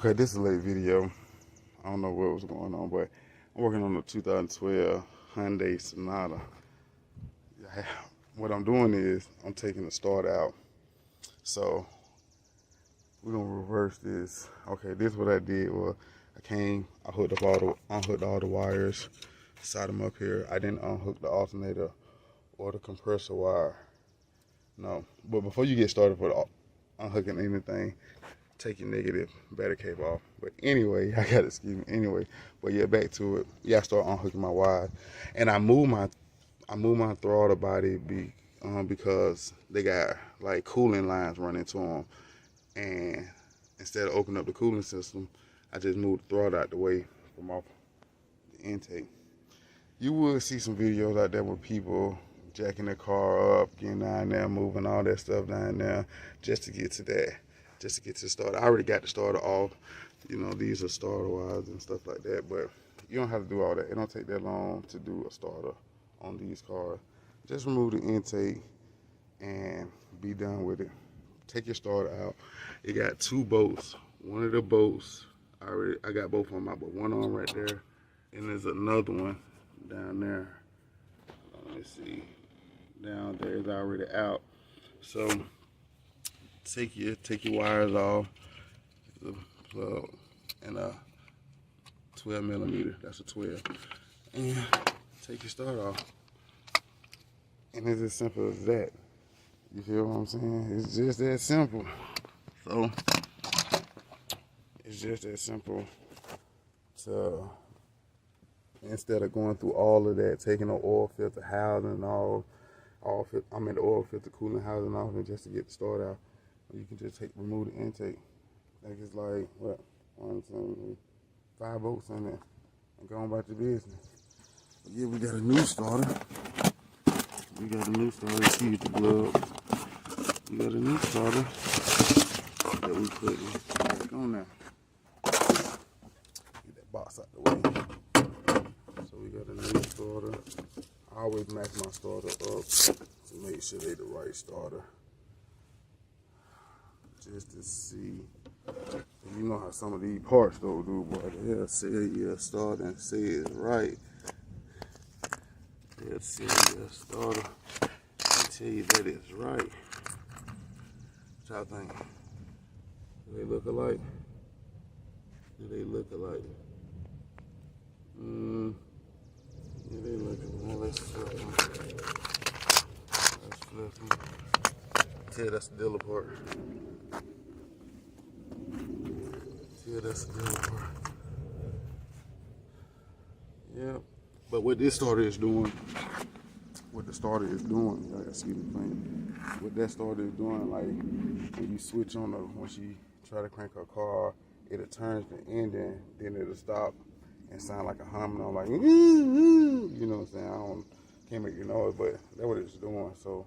Okay, this is a late video. I don't know what was going on, but I'm working on the 2012 Hyundai Sonata. What I'm doing is I'm taking the start out. So we're gonna reverse this. Okay, this is what I did was I unhooked all the wires, side them up here. I didn't unhook the alternator or the compressor wire. No, but before you get started with unhooking anything, take your negative battery cable off. But anyway, anyway, but yeah, back to it. Yeah, I start unhooking my wires, and I move my throttle body because they got like cooling lines running to them, and instead of opening up the cooling system, I just moved the throttle out the way from off the intake. You will see some videos out there with people jacking their car up, getting down there, moving all that stuff down there just to get to that. Just to get to the starter. I already got the starter off. You know, these are starter wires and stuff like that, but you don't have to do all that. It don't take that long to do a starter on these cars. Just remove the intake and be done with it. Take your starter out. It got two bolts. One of the bolts, I got both of them out, but one on right there, and there's another one down there. Let me see. Down there is already out. So take your wires off, the plug, and a 12 millimeter. That's a 12. And take your starter off. And it's as simple as that. You feel what I'm saying? It's just that simple. So it's just that simple to, instead of going through all of that, taking the oil filter housing and the oil filter cooling housing off, and just to get the start out, you can just remove the intake. Like it's like, what, 1, 2, 3, 5 bolts in there, and go on about your business. But yeah, we got a new starter. Excuse the glove. We got a new starter that we put back on there. Get that box out the way. So we got a new starter. I always match my starter up to make sure they the right starter. Just to see. You know how some of these parts don't do, but they'll say your starter and say it's right. They'll say your starter and tell you that it's right. What y'all think? Do they look alike? Yeah, they look alike. Let's flip them. Tell you that's the dealer part. Yeah, but what this starter is doing, what that starter is doing, like when you switch on once you try to crank a car, it'll turn the engine, then it'll stop and sound like a humming, like, you know what I'm saying? Can't make the noise, but that's what it's doing. So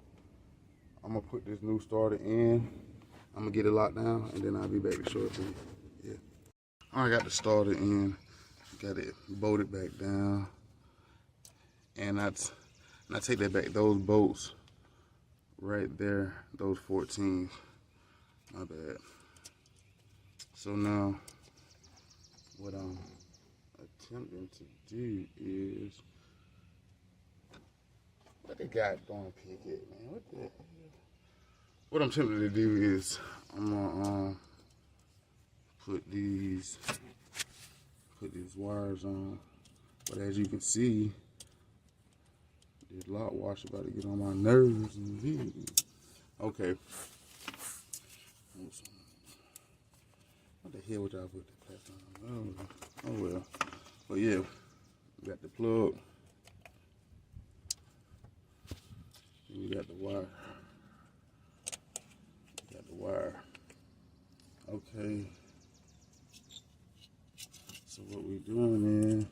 I'm gonna put this new starter in. I'm gonna get it locked down, and then I'll be back to show it to you. Yeah. I got the starter in, got it bolted back down, and I take that back, those bolts right there, those 14s, my bad. So now, what I'm attempting to do is, what they got going pick it, man, what the hell? What I'm tempted to do is, I'm gonna put these wires on, but as you can see, this lock wash about to get on my nerves. Okay. What the hell would y'all put that pack on? Oh well. But yeah, we got the plug. And we got the wire. Okay. So what we're doing is,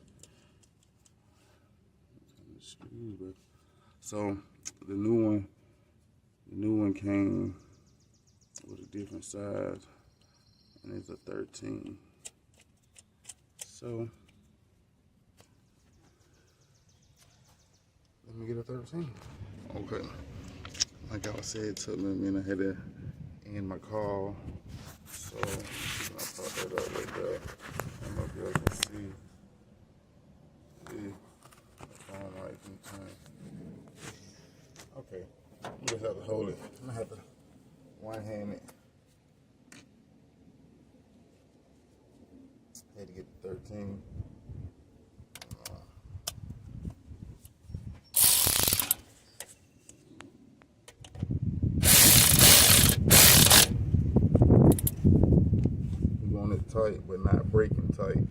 so the new one came with a different size, and it's a 13. So let me get a 13. Okay. Like I said, it took me a minute. I had to end my call, so I'll talk that up right there. I don't know if y'all can see. See, the phone light can turn. Okay, you just have to hold it. I'm gonna have to one hand it. Had to get the 13. We want it tight, but not breaking tight.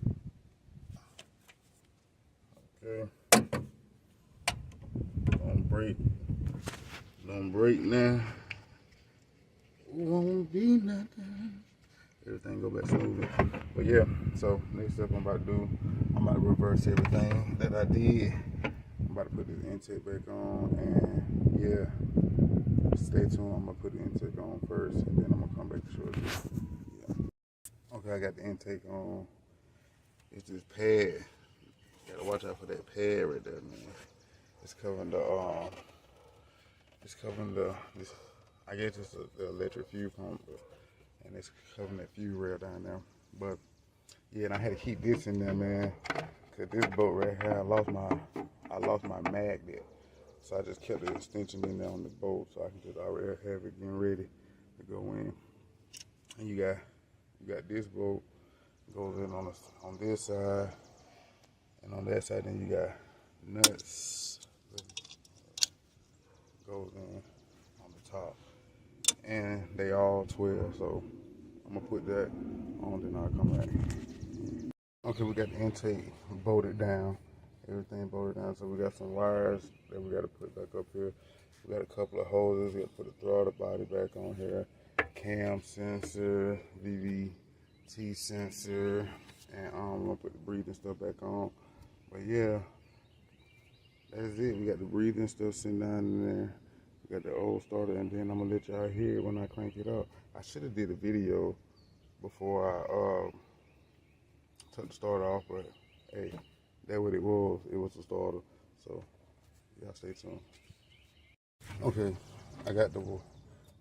Okay. Don't break now. Won't be nothing. Everything go back smoothly. But yeah, so next step I'm about to do, I'm about to reverse everything that I did. I'm about to put this intake back on, and yeah, stay tuned. I'm gonna put the intake on first, and then I'm gonna come back to show you. Yeah. Okay, I got the intake on. It's this pad. You gotta watch out for that pad right there, man. It's covering this, I guess it's the electric fuel pump, and it's covering that fuel rail down there. But yeah, and I had to keep this in there, man, cause this bolt right here, I lost my magnet, so I just kept the extension in there on the bolt, so I can just already have it getting ready to go in. And you got this bolt goes in on this side, and on that side, then you got nuts goes in on the top, and they all 12. So I'm gonna put that on, then I'll come back. Okay, we got the intake bolted down, everything bolted down. So we got some wires that we got to put back up here. We got a couple of hoses. We got to put the throttle body back on here, cam sensor, VVT sensor, and I'm gonna put the breathing stuff back on. But yeah, that's it. We got the breathing stuff sitting down in there. We got the old starter, and then I'm gonna let y'all hear it when I crank it up. I should have did a video before I took the starter off, but hey, that's what it was. It was the starter. So y'all stay tuned. Okay, I got the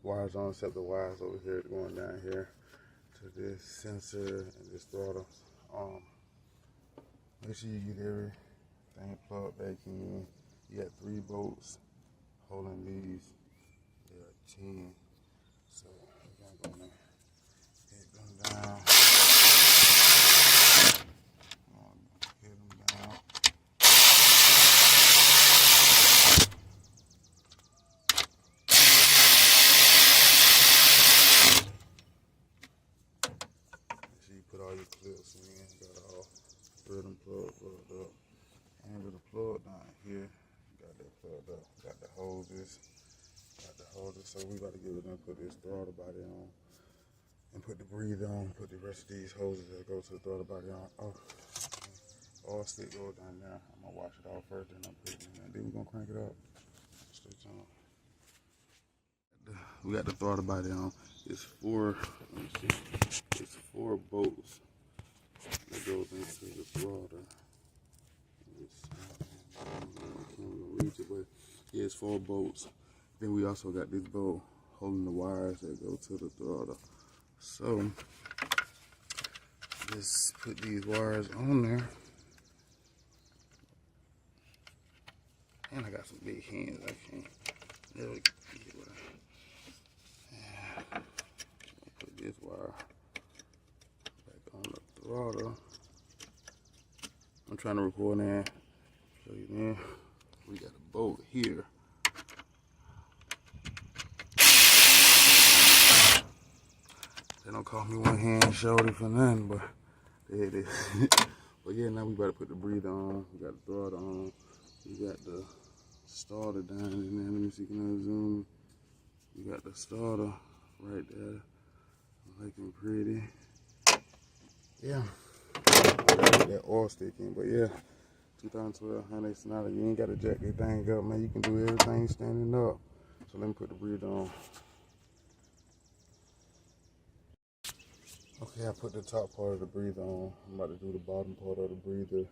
wires on, except the wires over here going down here to this sensor and this throttle. Make sure you get everything plugged back in. You got 3 bolts holding these. There are 10. So we're gonna hit them down. Hit them down. Make sure you put all your clips in. Got all 3 of them plugged up. And with the plug down here, got that plugged up. Got the hoses. So we about to get it done, put this throttle body on, and put the breather on, put the rest of these hoses that go to the throttle body on. Oh, all stick goes down there. I'm gonna wash it off first, then I'm putting it in there. Then we're gonna crank it up. Stay tuned. We got the throttle body on. It's 4, let me see. It's 4 bolts that goes into the throttle. I can't reach it, but yeah, it's 4 bolts. Then we also got this bolt holding the wires that go to the throttle. So just put these wires on there. And I got some big hands. I can't really get what put this wire back on the throttle. I'm trying to record now. Show you then. We got a bolt here. They don't call me one hand shorty for nothing, but there it is. But yeah, now we about to put the breather on. We got the throttle on. We got the starter down in there. Let me see, can I zoom? We got the starter right there, looking pretty. Yeah, got that oil stick in, but yeah, 2012 Hyundai Sonata. You ain't got to jack that thing up, man. You can do everything standing up. So let me put the breather on. Okay, I put the top part of the breather on. I'm about to do the bottom part of the breather.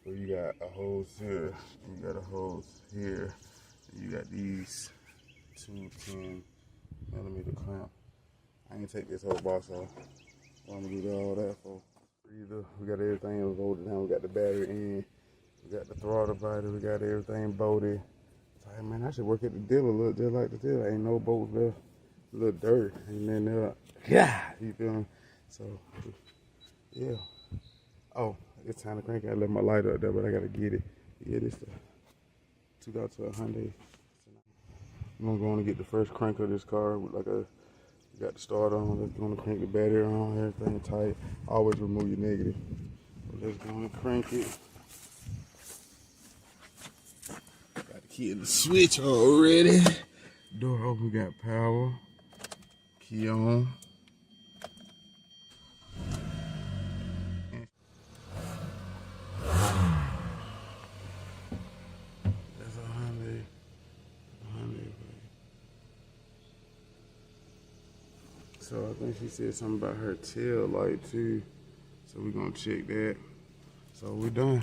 So you got a hose here, you got a hose here, and you got these 2 10mm clamp. I ain't take this whole box off. I'm gonna do all that for. We got everything bolted down. We got the battery in. We got the throttle body. We got everything bolted. So, hey, man, I should work at the dealer. Look just like the dealer. Ain't no bolts left. A little dirt. And then yeah, you feel me? So, yeah. Oh, it's time to crank it. I left my light up there, but I gotta get it. Yeah, this took out to a Hyundai. I'm gonna go on and get the first crank of this car. With got the starter on. Let's go on and crank the battery on. Everything tight. Always remove your negative. But let's go on and crank it. Got the key in the switch already. Door open. Got power. Key on. So I think she said something about her tail light too. So we're gonna check that. So we're done.